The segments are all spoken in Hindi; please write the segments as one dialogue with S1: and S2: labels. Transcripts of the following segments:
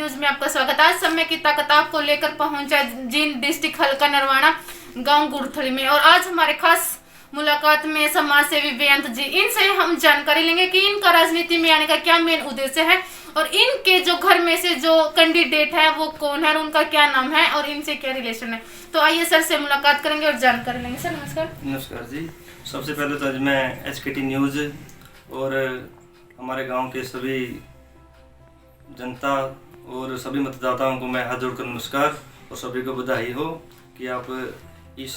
S1: न्यूज में आपका स्वागत है। आज समय की ताकत आपको लेकर पहुंचा जींद डिस्ट्रिक्ट हल्का नरवाना गांव गुड़थली में, और आज हमारे खास मुलाकात में समाज सेवी बेअंत जी, इनसे हम जानकारी लेंगे कि इनका राजनीति में आने का क्या मेन उद्देश्य है और इनके जो घर में से जो कैंडिडेट है वो कौन है और उनका क्या नाम है और इनसे क्या रिलेशन है। तो आइए सर से मुलाकात करेंगे और जानकारी लेंगे। सर नमस्कार।
S2: नमस्कार जी। सबसे पहले तो आज मैं HKT न्यूज़ और हमारे गांव के सभी जनता और सभी मतदाताओं को मैं हाथ जोड़कर नमस्कार और सभी को बधाई हो कि आप इस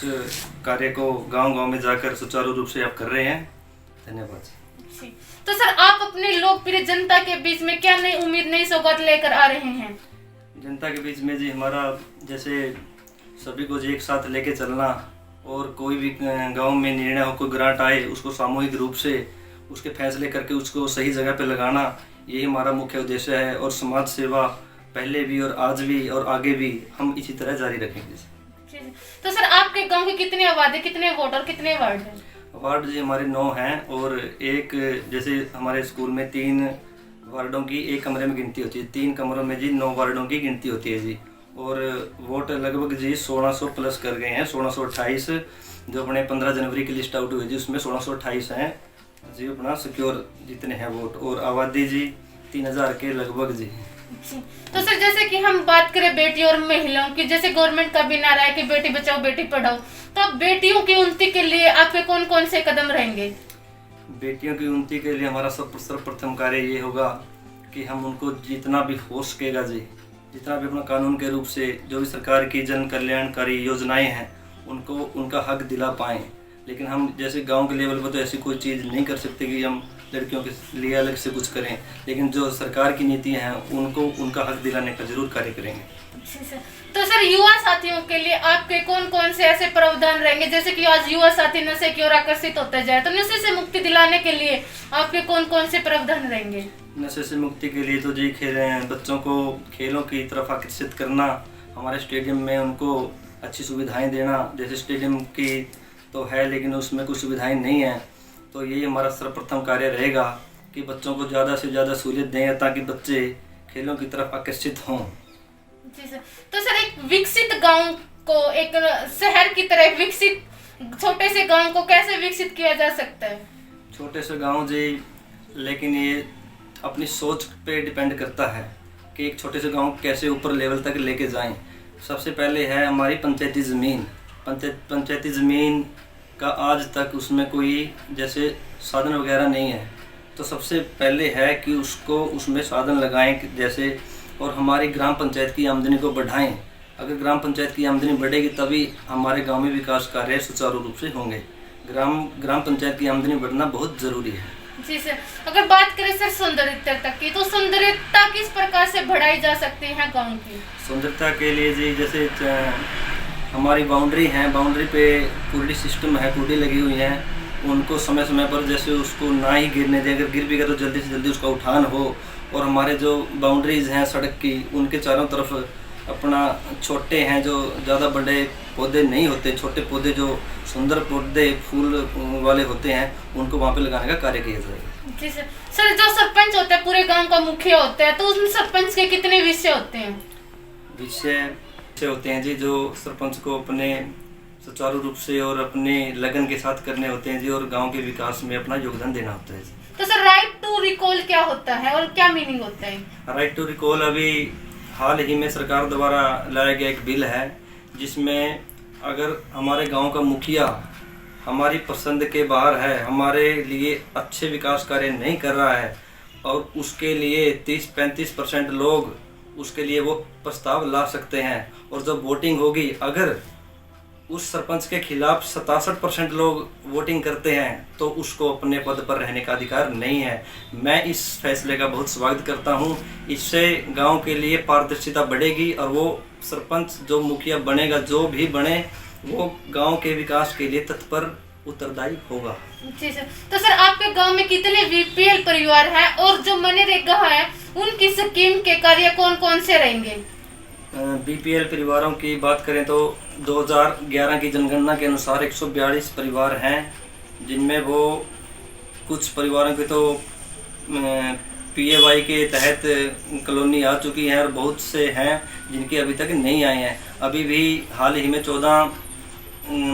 S2: कार्य को गांव-गांव में जाकर सुचारू रूप से आप कर रहे हैं। धन्यवाद।
S1: तो सर आप अपने लोकप्रिय जनता के बीच में क्या नई उम्मीद नई सौगात लेकर आ रहे हैं?
S2: जनता के बीच में जी हमारा जैसे सभी को जी एक साथ लेके चलना और कोई भी गांव में निर्णय हो, कोई ग्रांट आए उसको सामूहिक रूप से उसके फैसले करके उसको सही जगह पे लगाना, यही हमारा मुख्य उद्देश्य है। और समाज सेवा पहले भी और आज भी और आगे भी हम इसी तरह जारी रखेंगे।
S1: तो सर आपके गांव की कितनी आबादी, कितने वोट और कितने वार्ड हैं?
S2: वार्ड जी हमारे 9 हैं और एक जैसे हमारे स्कूल में 3 वार्डों की एक कमरे में गिनती होती है, 3 कमरों में जी 9 वार्डों की गिनती होती है जी। और वोट लगभग जी 1600 प्लस कर गए हैं, 1628 जो अपने 15 जनवरी की लिस्ट आउट हुई जी उसमें 1628 हैं जी अपना सिक्योर जितने हैं वोट, और आबादी जी 3000 के लगभग जी।
S1: तो सर जैसे कि हम बात करें बेटी और महिलाओं की, जैसे गवर्नमेंट का भी नारा है कि बेटी बचाओ बेटी पढ़ाओ, तो अब बेटियों की उन्नति के लिए आपके कौन कौन से कदम रहेंगे?
S2: बेटियों की उन्नति के लिए हमारा सर्वप्रथम कार्य ये होगा कि हम उनको जितना भी हो सकेगा जी, जितना भी अपना कानून के रूप से जो भी सरकार की जन कल्याणकारी योजनाएं हैं उनको उनका हक दिला पाएँ। लेकिन हम जैसे गांव के लेवल पर तो ऐसी कोई चीज़ नहीं कर सकते कि हम लड़कियों के लिए अलग से कुछ करें, लेकिन जो सरकार की नीतियां हैं उनको उनका हक दिलाने का जरूर कार्य करेंगे।
S1: तो सर युवा साथियों के लिए आपके कौन कौन से ऐसे प्रावधान रहेंगे, जैसे कि आज युवा साथी नशे की ओर आकर्षित होते जाए, तो नशे से मुक्ति दिलाने के लिए आपके कौन कौन से प्रावधान रहेंगे?
S2: नशे से मुक्ति के लिए तो जी बच्चों को खेलों की तरफ आकर्षित करना, हमारे स्टेडियम में उनको अच्छी सुविधाएं देना। जैसे स्टेडियम की तो है लेकिन उसमें कुछ सुविधाएं नहीं हैं, तो यही हमारा सर्वप्रथम कार्य रहेगा कि बच्चों को ज़्यादा से ज़्यादा सहूलियत दें ताकि बच्चे खेलों की तरफ आकर्षित हों।
S1: जी सर। तो सर एक विकसित गांव को एक शहर की तरह विकसित छोटे से गांव को कैसे विकसित किया जा सकता है?
S2: छोटे से गांव जी, लेकिन ये अपनी सोच पे डिपेंड करता है कि एक छोटे से गांव कैसे ऊपर लेवल तक लेके जाएं। सबसे पहले है हमारी पंचायती ज़मीन। पंचायती ज़मीन का आज तक उसमें कोई जैसे साधन वगैरह नहीं है, तो सबसे पहले है कि उसको उसमें साधन लगाएं जैसे, और हमारी ग्राम पंचायत की आमदनी को बढ़ाएं। अगर ग्राम पंचायत की आमदनी बढ़ेगी तभी हमारे गांव में विकास कार्य सुचारू रूप से होंगे। ग्राम पंचायत की आमदनी बढ़ना बहुत ज़रूरी है। जी
S1: सर। अगर बात करें सर सौंदर्यता की, तो सौंदर्यता किस प्रकार से बढ़ाई जा सकती है गाँव की?
S2: सौंदर्यता के लिए जी जैसे हमारी बाउंड्री है, बाउंड्री पे कूड़ी सिस्टम है, कूड़ी लगी हुई है, उनको समय समय पर जैसे उसको ना ही गिरने दें, अगर गिर भी गया तो जल्दी से जल्दी उसका उठान हो। और हमारे जो बाउंड्रीज हैं सड़क की, उनके चारों तरफ अपना छोटे हैं जो ज़्यादा बड़े पौधे नहीं होते, छोटे पौधे जो सुंदर पौधे फूल वाले होते हैं उनको वहाँ पे लगाने का कार्य किया जाएगा।
S1: जी सर। सर जो सरपंच होता है पूरे गाँव का मुखिया होता है, तो उस सरपंच के कितने विषय होते हैं?
S2: विषय होते हैं जी जो सरपंच को अपने सुचारू रूप से और अपने लगन के साथ करने होते हैं जी, और गांव के विकास में अपना योगदान देना होता है जी।
S1: तो सर राइट टू रिकॉल क्या होता है और क्या मीनिंग होता है?
S2: राइट टू रिकॉल अभी हाल ही में सरकार द्वारा लाया गया एक बिल है, जिसमें अगर हमारे गांव का मुखिया हमारी पसंद के बाहर है, हमारे लिए अच्छे विकास कार्य नहीं कर रहा है और उसके लिए 30-35% लोग उसके लिए वो प्रस्ताव ला सकते हैं, और जब वोटिंग होगी अगर उस सरपंच के खिलाफ 67% लोग वोटिंग करते हैं तो उसको अपने पद पर रहने का अधिकार नहीं है। मैं इस फैसले का बहुत स्वागत करता हूं। इससे गांव के लिए पारदर्शिता बढ़ेगी और वो सरपंच जो मुखिया बनेगा, जो भी बने, वो गांव के विकास के लिए तत्पर उत्तरदायी होगा।
S1: जी सर। तो सर आपके गांव में कितने BPL परिवार हैं और जो मनरेगा है उनकी स्कीम के कार्य कौन कौन से रहेंगे?
S2: BPL परिवारों की बात करें तो 2011 की जनगणना के अनुसार 142 परिवार हैं, जिनमें वो कुछ परिवारों के तो PAY के तहत कॉलोनी आ चुकी हैं और बहुत से हैं जिनके अभी तक नहीं आए हैं। अभी भी हाल ही में 14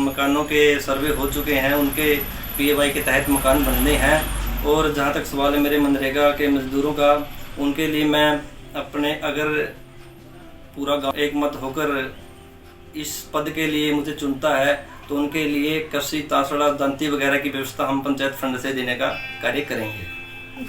S2: मकानों के सर्वे हो चुके हैं, उनके PAY के तहत मकान बनने हैं। और जहाँ तक सवाल है मेरे मनरेगा के मजदूरों का, उनके लिए मैं अपने अगर पूरा गाँव एक मत होकर इस पद के लिए मुझे चुनता है तो उनके लिए कसी तासड़ा दंती वगैरह की व्यवस्था हम पंचायत फंड से देने का कार्य करेंगे।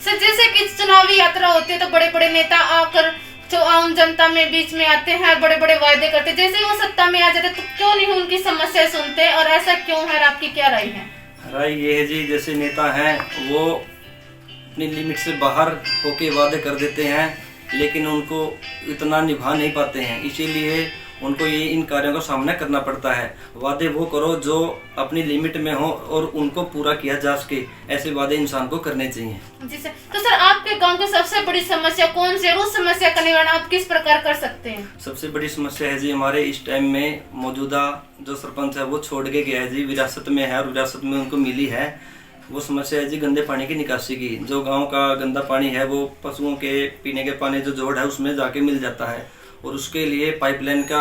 S1: सर जैसे कि चुनावी यात्रा होती है तो बड़े बड़े नेता आकर जो आम जनता में बीच में आते हैं और बड़े बड़े वायदे करते हैं, जैसे वो सत्ता में आ जाते तो क्यों नहीं उनकी समस्या सुनते और ऐसा क्यों है? आपकी क्या राय है?
S2: राय ये है जी, जैसे नेता हैं वो अपनी लिमिट से बाहर होके वादे कर देते हैं लेकिन उनको इतना निभा नहीं पाते हैं, इसीलिए उनको ये इन कार्यों का सामना करना पड़ता है। वादे वो करो जो अपनी लिमिट में हो और उनको पूरा किया जा सके, ऐसे वादे इंसान को करने चाहिए।
S1: जी सर। तो सर आपके गांव की सबसे बड़ी समस्या कौन सी है? उस समस्या का निवारण आप किस प्रकार कर सकते हैं? सबसे
S2: बड़ी समस्या है जी, हमारे इस टाइम में मौजूदा जो सरपंच है वो छोड़ के गया है जी, विरासत में है और विरासत में उनको मिली है। वो समस्या है जी गंदे पानी की निकासी की। जो गाँव का गंदा पानी है वो पशुओं के पीने के पानी जो जोड़ है उसमें जाके मिल जाता है और उसके लिए पाइपलाइन का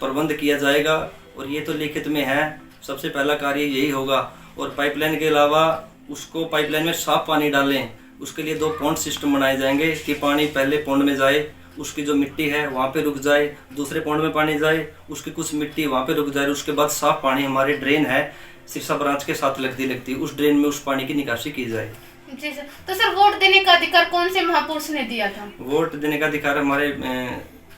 S2: प्रबंध किया जाएगा और ये तो लिखित में है। सबसे पहला कार्य यही होगा। और पाइपलाइन के अलावा उसको पाइपलाइन में साफ पानी डालें, उसके लिए 2 पॉन्ड सिस्टम बनाए जाएंगे कि पानी पहले पॉन्ड में जाए, उसकी जो मिट्टी है वहाँ पे रुक जाए, दूसरे पॉन्ड में पानी जाए, उसकी कुछ मिट्टी वहाँ पे रुक जाए, उसके बाद साफ पानी हमारे ड्रेन है सिरसा ब्रांच के साथ लगती उस ड्रेन में उस पानी की निकासी की जाए।
S1: जी सर। तो सर वोट देने का अधिकार कौन से महापुरुष ने दिया था?
S2: वोट देने का अधिकार हमारे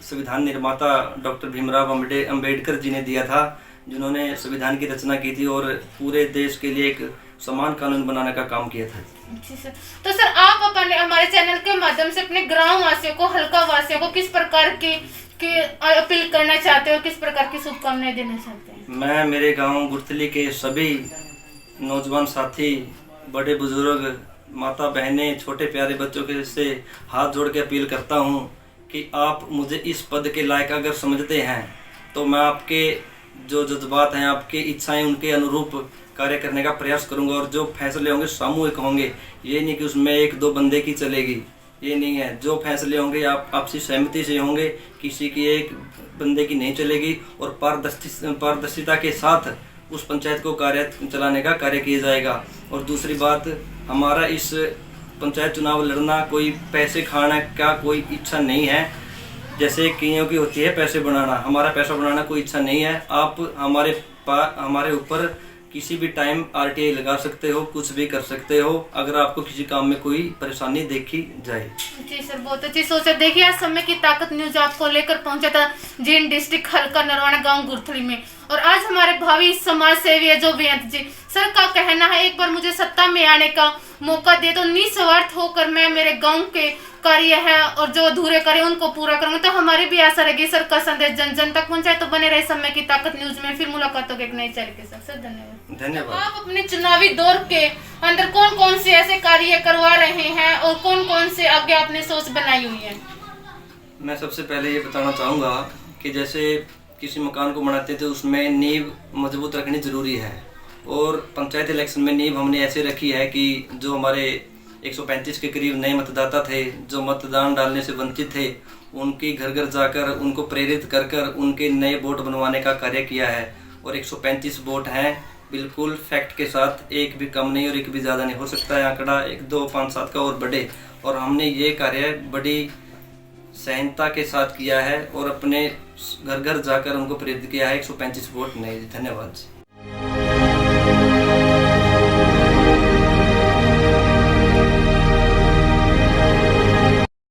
S2: संविधान निर्माता डॉक्टर भीमराव अंबेडकर जी ने दिया था, जिन्होंने संविधान की रचना की थी और पूरे देश के लिए एक समान कानून बनाने का काम किया था।
S1: जी सर। तो सर आप अपने हमारे चैनल के माध्यम से अपने ग्राम वासियों को, हल्का वासियों को किस प्रकार की अपील करना चाहते हो, किस प्रकार की शुभकामनाएं देना चाहते हैं?
S2: मैं मेरे गांव गुरथली के सभी नौजवान साथी, बड़े बुजुर्ग, माता बहनें, छोटे प्यारे बच्चों के से हाथ जोड़ के अपील करता हूं कि आप मुझे इस पद के लायक अगर समझते हैं तो मैं आपके जो जज्बात हैं, आपकी इच्छाएं, उनके अनुरूप कार्य करने का प्रयास करूंगा और जो फैसले होंगे सामूहिक होंगे। ये नहीं कि उसमें 1-2 बंदे की चलेगी, ये नहीं है। जो फैसले होंगे आप आपसी सहमति से होंगे, किसी की एक बंदे की नहीं चलेगी और पारदर्शिता के साथ उस पंचायत को कार्य चलाने का कार्य किया जाएगा। और दूसरी बात, हमारा इस पंचायत चुनाव लड़ना कोई पैसे खाने का कोई इच्छा नहीं है, जैसे कईयों की होती है पैसे बनाना। हमारा पैसा बनाना कोई इच्छा नहीं है। आप हमारे ऊपर किसी भी टाइम RTI लगा सकते हो, कुछ भी कर सकते हो अगर आपको किसी काम में कोई परेशानी देखी जाए।
S1: जी सर, बहुत अच्छी सोच है। देखिए आज समय की ताकत न्यूज आपको लेकर पहुंचा था जींद डिस्ट्रिक्ट हल्का नरवाना गांव गुरथली में, और आज हमारे भावी समाज सेवी है जो बेअंत जी सर का कहना है, एक बार मुझे सत्ता में आने का मौका दे तो निस्वार्थ होकर मैं मेरे गांव के कार्य है और जो अधूरे कार्य उनको पूरा करूंगा। तो हमारी भी आशा रहेगी सर का संदेश जन जन तक पहुंचाए। तो बने रहे समय की ताकत न्यूज में, फिर मुलाकात होगी एक नई चैनल के साथ। सर धन्यवाद। आप अपने चुनावी दौर के अंदर कौन कौन से ऐसे कार्य करवा रहे हैं और कौन कौन से आगे आपने सोच बनाई हुई है?
S2: मैं सबसे पहले ये बताना चाहूँगा कि जैसे किसी मकान को बनाते थे उसमें नींव मजबूत रखनी जरूरी है, और पंचायत इलेक्शन में नींव हमने ऐसे रखी है कि जो हमारे 135 के करीब नए मतदाता थे जो मतदान डालने से वंचित थे, उनकी घर घर जाकर उनको प्रेरित कर कर उनके नए वोट बनवाने का कार्य किया है। और 135 वोट हैं बिल्कुल फैक्ट के साथ, एक भी कम नहीं और एक भी ज़्यादा नहीं। हो सकता है आंकड़ा 1, 2, 5, 7 का और बढ़े, और हमने ये कार्य बड़ी सहनता के साथ किया है और अपने घर घर जाकर उनको प्रेरित किया है। 135 वोट नहीं। धन्यवाद।